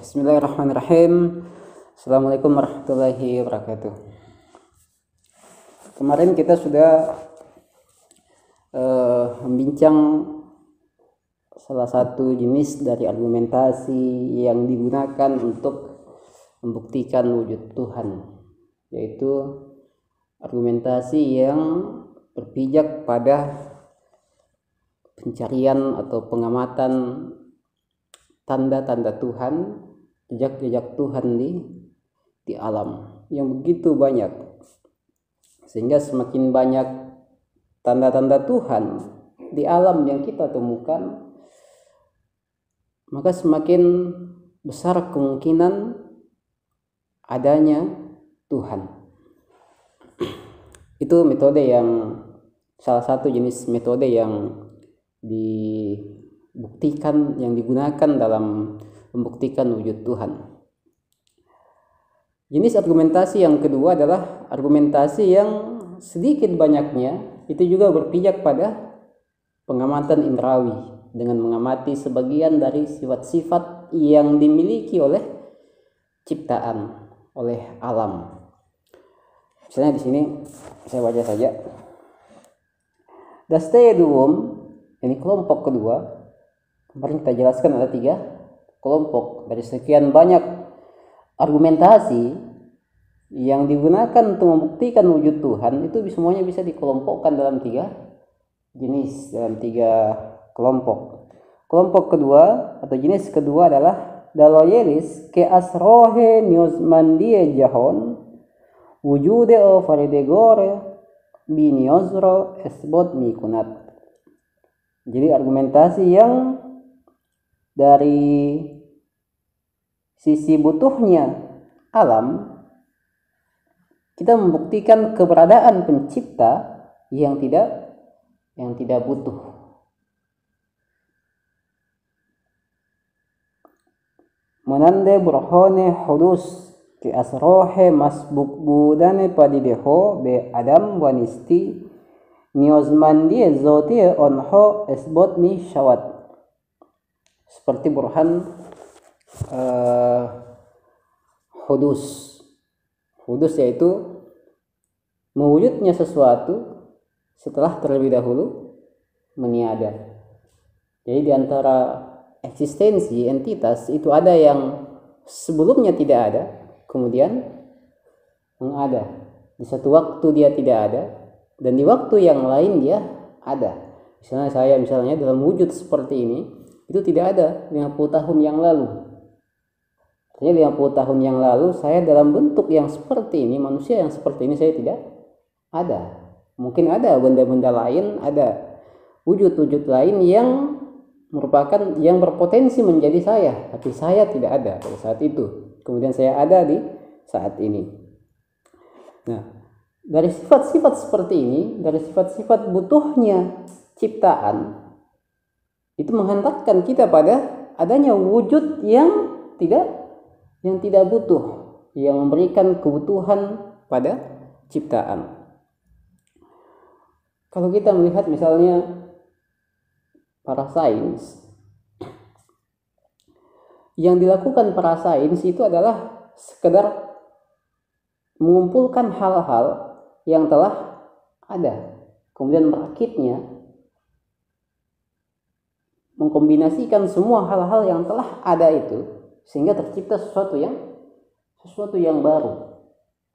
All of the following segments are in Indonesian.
Bismillahirrahmanirrahim. Assalamualaikum warahmatullahi wabarakatuh. Kemarin kita sudah membincang salah satu jenis dari argumentasi yang digunakan untuk membuktikan wujud Tuhan, yaitu argumentasi yang berpijak pada pencarian atau pengamatan tanda-tanda Tuhan, jejak-jejak Tuhan di alam yang begitu banyak, sehingga semakin banyak tanda-tanda Tuhan di alam yang kita temukan, maka semakin besar kemungkinan adanya Tuhan. Itu metode yang salah satu jenis metode yang dibuktikan, yang digunakan dalam membuktikan wujud Tuhan. Jenis argumentasi yang kedua adalah argumentasi yang sedikit banyaknya itu juga berpijak pada pengamatan indrawi, dengan mengamati sebagian dari sifat-sifat yang dimiliki oleh ciptaan, oleh alam. Misalnya di sini saya baca saja. Das Teduum, ini kelompok kedua. Kemarin kita jelaskan ada 3 kelompok dari sekian banyak argumentasi yang digunakan untuk membuktikan wujud Tuhan. Itu semuanya bisa dikelompokkan dalam 3 jenis, dalam 3 kelompok. Kelompok kedua atau jenis kedua adalah daloyelis ke asrohe niosmandie jahon wujude o faridegore biniosro esbot mikunat. Jadi argumentasi yang dari sisi butuhnya alam, kita membuktikan keberadaan pencipta yang tidak butuh. Menande burhone hudus ke asrohe masbuk budane padideho be adam wanisti niosmandie zotie onho esbot mi syawat. Seperti burhan hudus yaitu mewujudnya sesuatu setelah terlebih dahulu meniada. Jadi di antara eksistensi entitas itu ada yang sebelumnya tidak ada, kemudian mengada. Di satu waktu dia tidak ada, dan di waktu yang lain dia ada. Misalnya saya dalam wujud seperti ini, itu tidak ada 50 tahun yang lalu. Artinya 50 tahun yang lalu saya dalam bentuk yang seperti ini, manusia yang seperti ini saya tidak ada. Mungkin ada benda-benda lain, ada wujud-wujud lain yang merupakan, yang berpotensi menjadi saya, tapi saya tidak ada pada saat itu. Kemudian saya ada di saat ini. Nah, dari sifat-sifat seperti ini, dari sifat-sifat butuhnya ciptaan, itu menghantarkan kita pada adanya wujud yang tidak butuh, yang memberikan kebutuhan pada ciptaan. Kalau kita melihat misalnya para sains, yang dilakukan para sains itu adalah sekedar mengumpulkan hal-hal yang telah ada, kemudian merakitnya, mengkombinasikan semua hal-hal yang telah ada itu sehingga tercipta sesuatu yang baru.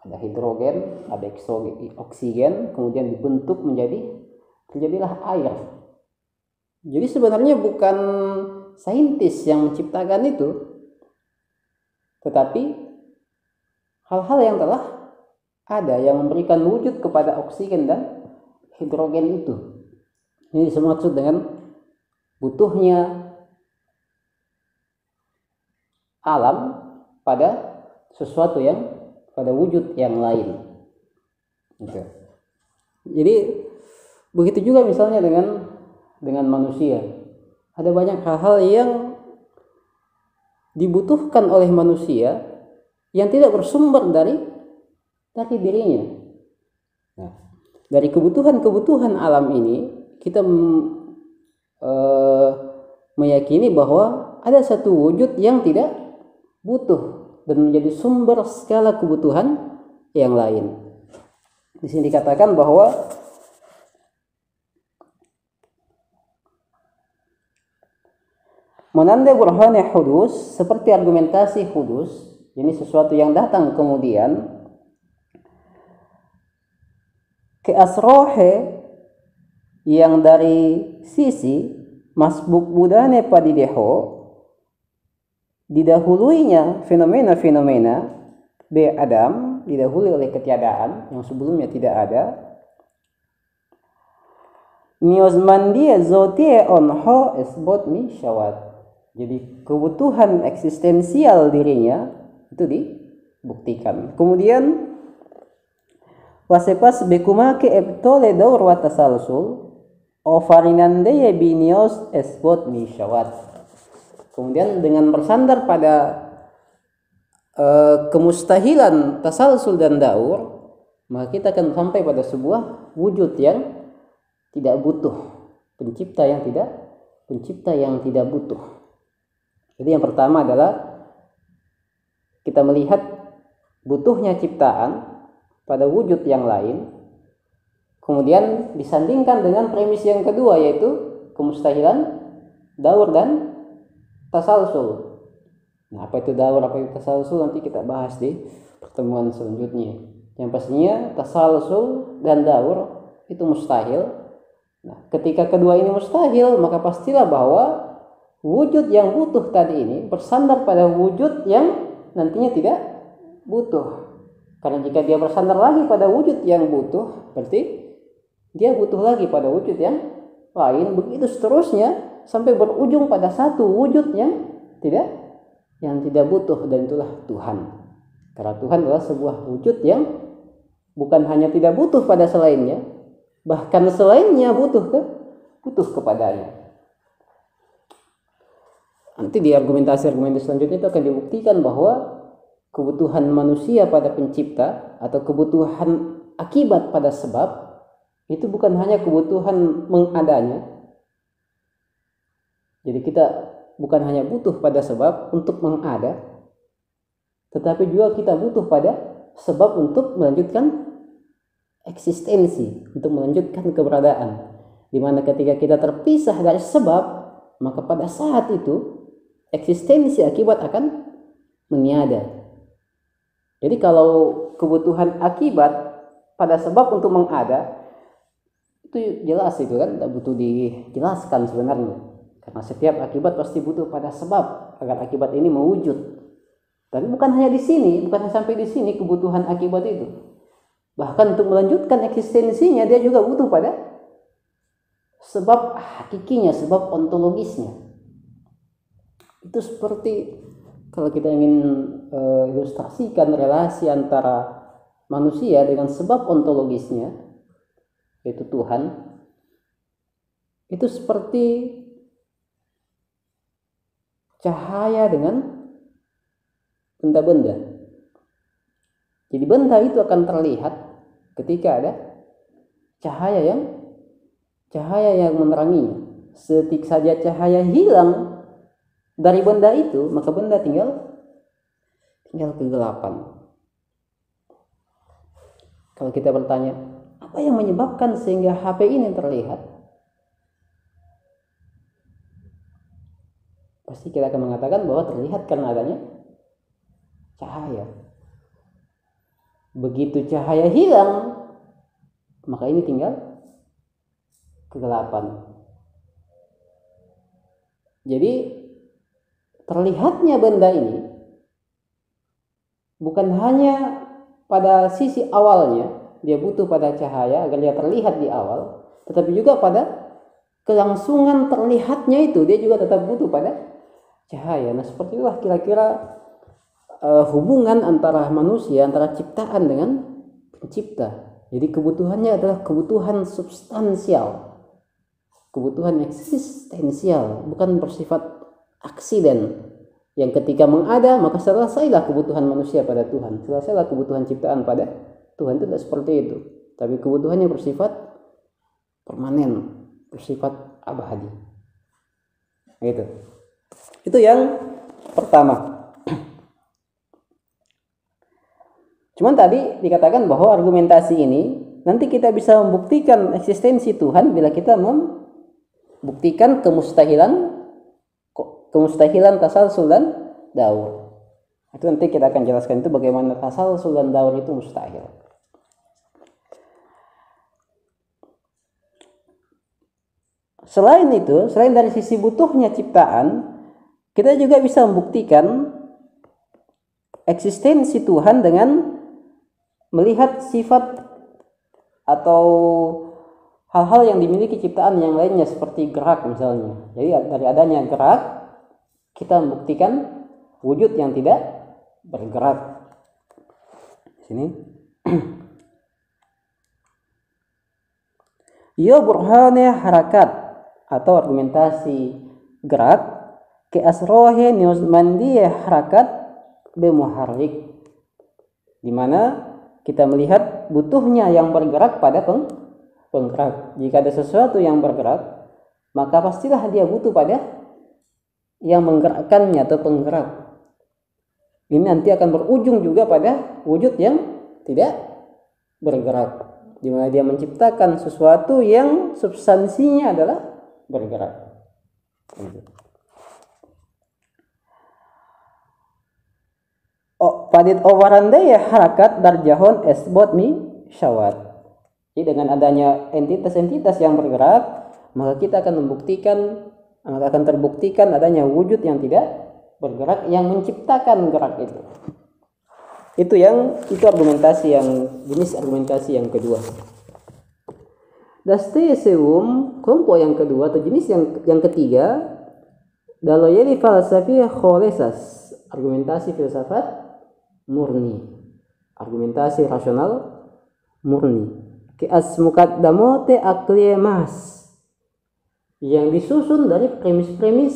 Ada hidrogen, ada oksigen, kemudian dibentuk terjadilah air. Jadi sebenarnya bukan saintis yang menciptakan itu, tetapi hal-hal yang telah ada yang memberikan wujud kepada oksigen dan hidrogen itu. Ini dimaksud dengan butuhnya alam pada sesuatu pada wujud yang lain. Gitu. Jadi begitu juga misalnya dengan manusia. Ada banyak hal-hal yang dibutuhkan oleh manusia yang tidak bersumber dari dirinya. Nah, dari kebutuhan alam ini kita meyakini bahwa ada satu wujud yang tidak butuh dan menjadi sumber segala kebutuhan yang lain. Di sini dikatakan bahwa menandai burhane hudus, seperti argumentasi hudus, ini sesuatu yang datang kemudian, ke asrohe, yang dari sisi masbuk budane padideho, didahuluinya fenomena-fenomena be adam, didahului oleh ketiadaan yang sebelumnya tidak ada, niosmandia zotie onho esbot mi syawat. Jadi kebutuhan eksistensial dirinya itu dibuktikan. Kemudian wasepas bekumake ebtole daur watasalsul ofarinandeye binios esbot mi syawat. Kemudian dengan bersandar pada kemustahilan tasalsul dan daur, maka kita akan sampai pada sebuah wujud yang tidak butuh, pencipta yang tidak butuh. Jadi yang pertama adalah kita melihat butuhnya ciptaan pada wujud yang lain, kemudian disandingkan dengan premis yang kedua, yaitu kemustahilan daur dan tasalsul. Nah, apa itu daur, apa itu tasalsul, nanti kita bahas di pertemuan selanjutnya. Yang pastinya tasalsul dan daur itu mustahil. Nah, ketika kedua ini mustahil, maka pastilah bahwa wujud yang butuh tadi ini bersandar pada wujud yang nantinya tidak butuh. Karena jika dia bersandar lagi pada wujud yang butuh, berarti dia butuh lagi pada wujud yang lain, begitu seterusnya sampai berujung pada satu wujud yang tidak butuh, dan itulah Tuhan. Karena Tuhan adalah sebuah wujud yang bukan hanya tidak butuh pada selainnya, bahkan selainnya butuh kepadanya. Nanti di argumentasi selanjutnya itu akan dibuktikan bahwa kebutuhan manusia pada pencipta atau kebutuhan akibat pada sebab itu bukan hanya kebutuhan mengadanya. Jadi kita bukan hanya butuh pada sebab untuk mengada, tetapi juga kita butuh pada sebab untuk melanjutkan eksistensi, untuk melanjutkan keberadaan. Di mana ketika kita terpisah dari sebab, maka pada saat itu eksistensi akibat akan meniada. Jadi kalau kebutuhan akibat pada sebab untuk mengada, itu jelas itu kan, tidak butuh dijelaskan sebenarnya. Karena setiap akibat pasti butuh pada sebab agar akibat ini mewujud. Tapi bukan hanya di sini, bukan hanya sampai di sini kebutuhan akibat itu. Bahkan untuk melanjutkan eksistensinya dia juga butuh pada sebab hakikinya, sebab ontologisnya. Itu seperti kalau kita ingin ilustrasikan relasi antara manusia dengan sebab ontologisnya, yaitu Tuhan, itu seperti cahaya dengan benda-benda. Jadi benda itu akan terlihat ketika ada cahaya yang meneranginya. Setik saja cahaya hilang dari benda itu, maka benda tinggal kegelapan. Kalau kita bertanya, apa yang menyebabkan sehingga HP ini terlihat? Pasti kita akan mengatakan bahwa terlihat karena adanya cahaya. Begitu cahaya hilang, maka ini tinggal kegelapan. Jadi terlihatnya benda ini bukan hanya pada sisi awalnya, dia butuh pada cahaya agar dia terlihat di awal, tetapi juga pada kelangsungan terlihatnya itu dia juga tetap butuh pada cahaya. Nah, seperti itulah kira-kira hubungan antara manusia, antara ciptaan dengan pencipta. Jadi kebutuhannya adalah kebutuhan substansial, kebutuhan eksistensial, bukan bersifat aksiden yang ketika mengada maka selesailah kebutuhan manusia pada Tuhan, selesailah kebutuhan ciptaan pada Tuhan. Itu tidak seperti itu, tapi kebutuhannya bersifat permanen, bersifat abadi. Gitu. Itu yang pertama. Cuman tadi dikatakan bahwa argumentasi ini nanti kita bisa membuktikan eksistensi Tuhan bila kita membuktikan kemustahilan tasalsul dan daur. Itu nanti kita akan jelaskan itu bagaimana tasalsul dan daur itu mustahil. Selain itu, selain dari sisi butuhnya ciptaan, kita juga bisa membuktikan eksistensi Tuhan dengan melihat sifat atau hal-hal yang dimiliki ciptaan yang lainnya seperti gerak misalnya. Jadi dari adanya gerak, kita membuktikan wujud yang tidak bergerak. Sini. Ya burhane harakat atau argumentasi gerak ke asrohe nuzmandiyah harakat bemuharrik, di mana kita melihat butuhnya yang bergerak pada penggerak. Jika ada sesuatu yang bergerak, maka pastilah dia butuh pada yang menggerakkannya atau penggerak. Ini nanti akan berujung juga pada wujud yang tidak bergerak, di mana dia menciptakan sesuatu yang substansinya adalah bergerak. Padit owarande ya harakat darjahon esbot mi syawat. Jadi dengan adanya entitas-entitas yang bergerak, maka kita akan terbuktikan adanya wujud yang tidak bergerak yang menciptakan gerak itu. Itu jenis argumentasi yang kedua. Dasteseum, kelompok yang kedua atau jenis yang ketiga, daloyeli falsafiyah kholesas, argumentasi filsafat murni, argumentasi rasional murni. Ke asmuqaddamote aqliye mas, yang disusun dari premis-premis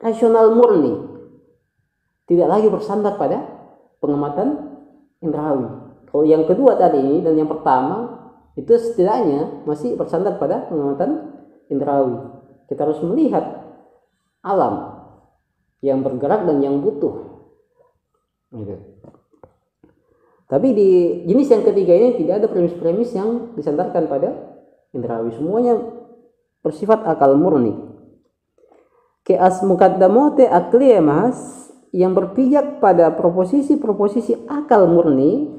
rasional murni, tidak lagi bersandar pada pengamatan indrawi. Kalau yang kedua tadi ini dan yang pertama itu setidaknya masih bersandar pada pengamatan indrawi. Kita harus melihat alam yang bergerak dan yang butuh. Gitu. Tapi di jenis yang ketiga ini tidak ada premis-premis yang disandarkan pada indrawi. Semuanya bersifat akal murni. Ke asmuqaddamote aqliye mas, yang berpijak pada proposisi-proposisi akal murni,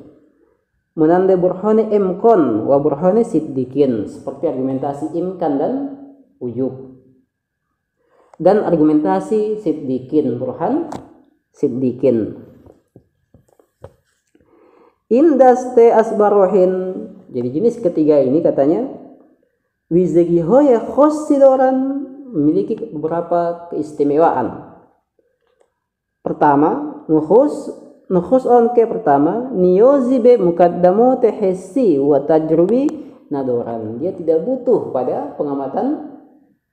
menanda burhane imkon wa burhane siddiqin, seperti argumentasi imkan dan ujub, dan argumentasi siddiqin, burhan siddiqin. Indaste asbarohin, jadi jenis ketiga ini katanya wizagihoya khosidoran, memiliki beberapa keistimewaan. Pertama, nukhus on ke pertama, niyozibe mukaddamote hissi wa tajrubi nadoran. Dia tidak butuh pada pengamatan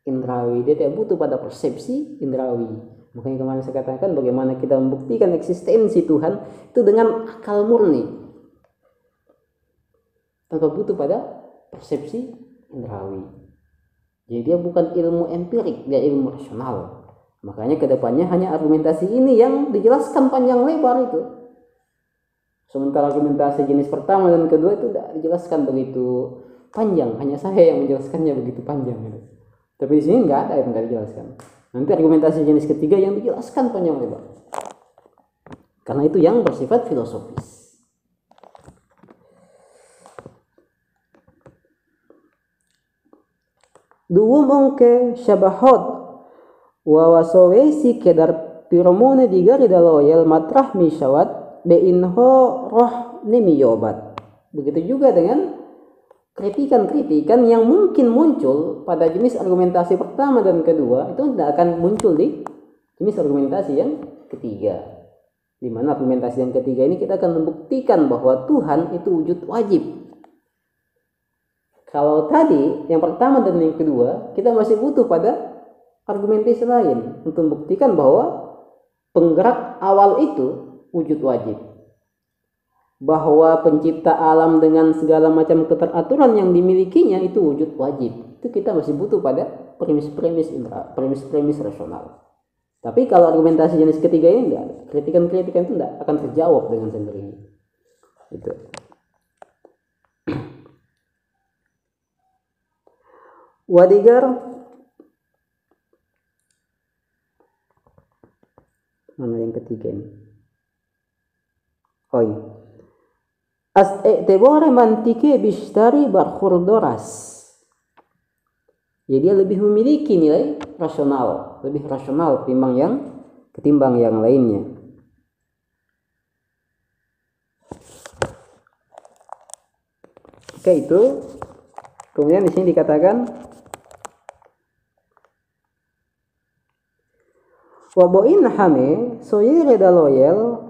indrawi, dia tidak butuh pada persepsi indrawi. Makanya kemarin saya katakan bagaimana kita membuktikan eksistensi Tuhan itu dengan akal murni, tanpa butuh pada persepsi indrawi. Jadi dia bukan ilmu empirik, dia ilmu rasional. Makanya kedepannya hanya argumentasi ini yang dijelaskan panjang lebar itu. Sementara argumentasi jenis pertama dan kedua itu tidak dijelaskan begitu panjang. Hanya saya yang menjelaskannya begitu panjang. Tapi di sini nggak ada yang nggak dijelaskan. Nanti argumentasi jenis ketiga yang dijelaskan panjang lebar. Karena itu yang bersifat filosofis. Duwum ke syabahot wa wasawesi kedar piromone digari daloyel matrah misyawat de inho roh nimiyobat. Begitu juga dengan kritikan-kritikan yang mungkin muncul pada jenis argumentasi pertama dan kedua, itu tidak akan muncul di jenis argumentasi yang ketiga. Di mana argumentasi yang ketiga ini kita akan membuktikan bahwa Tuhan itu wujud wajib. Kalau tadi yang pertama dan yang kedua kita masih butuh pada argumentasi lain untuk membuktikan bahwa penggerak awal itu wujud wajib, bahwa pencipta alam dengan segala macam keteraturan yang dimilikinya itu wujud wajib. Itu kita masih butuh pada premis-premis rasional. Tapi kalau argumentasi jenis ketiga ini enggak, kritikan-kritikan itu enggak akan terjawab dengan sendirinya. Itu. Wadigar mana yang ketiga ini? Oh iya. As-i'tibar mantiki bishtari barkhurdoras. Jadi dia lebih memiliki nilai rasional, lebih rasional ketimbang yang lainnya. Oke, itu. Kemudian di sini dikatakan waboin hame soyire daloyel.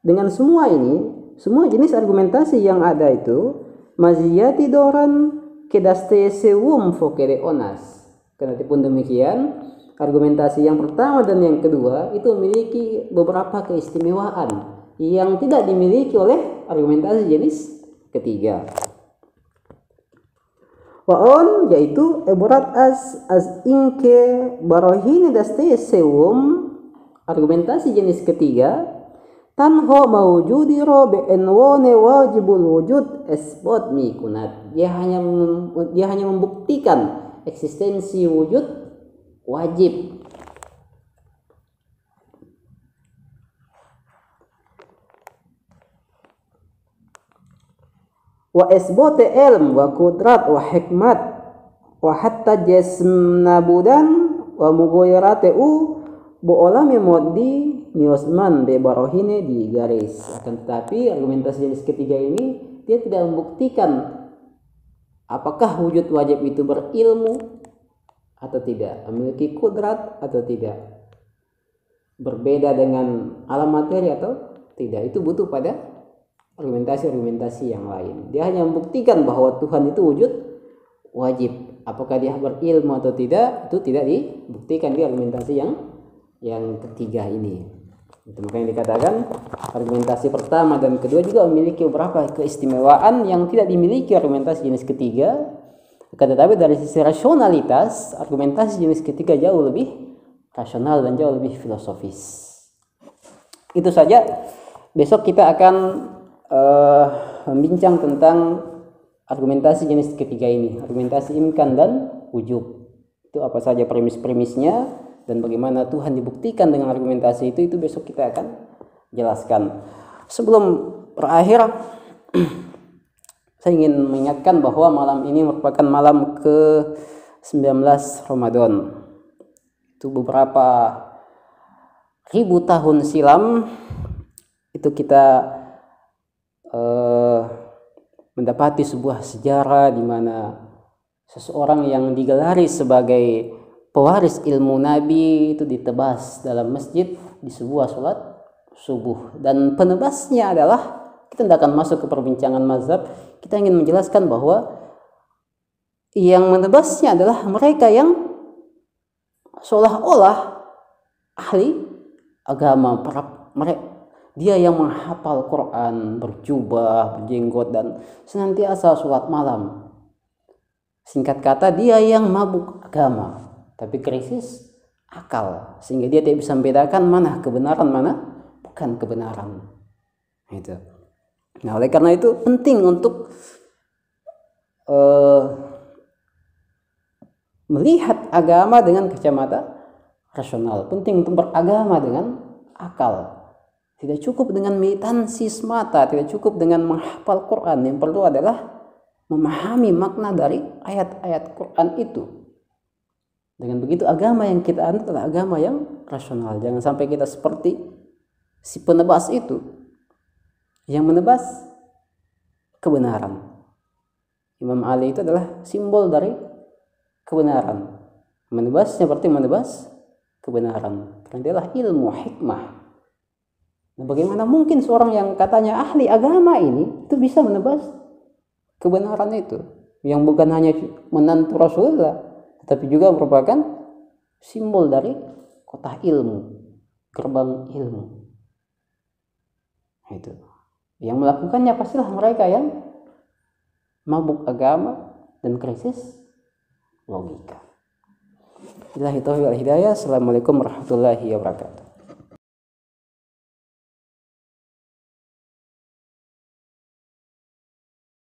Dengan semua ini, semua jenis argumentasi yang ada itu maziyati doran kedaste sewum fokere onas. Kenapun demikian, argumentasi yang pertama dan yang kedua itu memiliki beberapa keistimewaan yang tidak dimiliki oleh argumentasi jenis ketiga. Waon yaitu ibarat as inke barohini daste sewum, argumentasi jenis ketiga tanho maujudiro be'enwone wajibul wujud esbot mikunat. Dia hanya membuktikan eksistensi wujud wajib. Wa esbote ilm wa kudrat wa hikmat wa hatta jasnabudan wa mugoyarateu bo'olami moddi niosman be barohine di garis. Akan tetapi argumentasi jenis ketiga ini dia tidak membuktikan apakah wujud wajib itu berilmu atau tidak, memiliki kudrat atau tidak, berbeda dengan alam materi atau tidak. Itu butuh pada argumentasi yang lain. Dia hanya membuktikan bahwa Tuhan itu wujud wajib. Apakah dia berilmu atau tidak, itu tidak dibuktikan di argumentasi yang ketiga ini. Itu makanya dikatakan argumentasi pertama dan kedua juga memiliki beberapa keistimewaan yang tidak dimiliki argumentasi jenis ketiga. Tetapi dari sisi rasionalitas, argumentasi jenis ketiga jauh lebih rasional dan jauh lebih filosofis. Itu saja. Besok kita akan membincang tentang argumentasi jenis ketiga ini, argumentasi imkan dan wujub. Itu apa saja premis-premisnya dan bagaimana Tuhan dibuktikan dengan argumentasi itu besok kita akan jelaskan. Sebelum berakhir, saya ingin mengingatkan bahwa malam ini merupakan malam ke-19 Ramadan. Itu beberapa ribu tahun silam itu kita mendapati sebuah sejarah di mana seseorang yang digelari sebagai pewaris ilmu Nabi itu ditebas dalam masjid di sebuah sholat subuh. Dan penebasnya adalah, kita tidak akan masuk ke perbincangan mazhab, kita ingin menjelaskan bahwa yang menebasnya adalah mereka yang seolah-olah ahli agama, dia yang menghafal Quran, berjubah, berjenggot dan senantiasa sholat malam. Singkat kata, dia yang mabuk agama, tapi krisis akal, sehingga dia tidak bisa membedakan mana kebenaran, mana bukan kebenaran. Itu. Nah, oleh karena itu penting untuk melihat agama dengan kacamata rasional. Penting untuk beragama dengan akal. Tidak cukup dengan militansi semata, tidak cukup dengan menghafal Quran. Yang perlu adalah memahami makna dari ayat-ayat Quran itu. Dengan begitu agama yang kita anut adalah agama yang rasional. Jangan sampai kita seperti si penebas itu yang menebas kebenaran. Imam Ali itu adalah simbol dari kebenaran. Menebasnya berarti menebas kebenaran. Karena dia adalah ilmu, hikmah. Nah, bagaimana mungkin seorang yang katanya ahli agama ini itu bisa menebas kebenaran itu, yang bukan hanya menantu Rasulullah, tetapi juga merupakan simbol dari kota ilmu, gerbang ilmu. Itu. Yang melakukannya pastilah mereka yang mabuk agama dan krisis logika. Billahi taufiq wal hidayah. Assalamualaikum warahmatullahi wabarakatuh.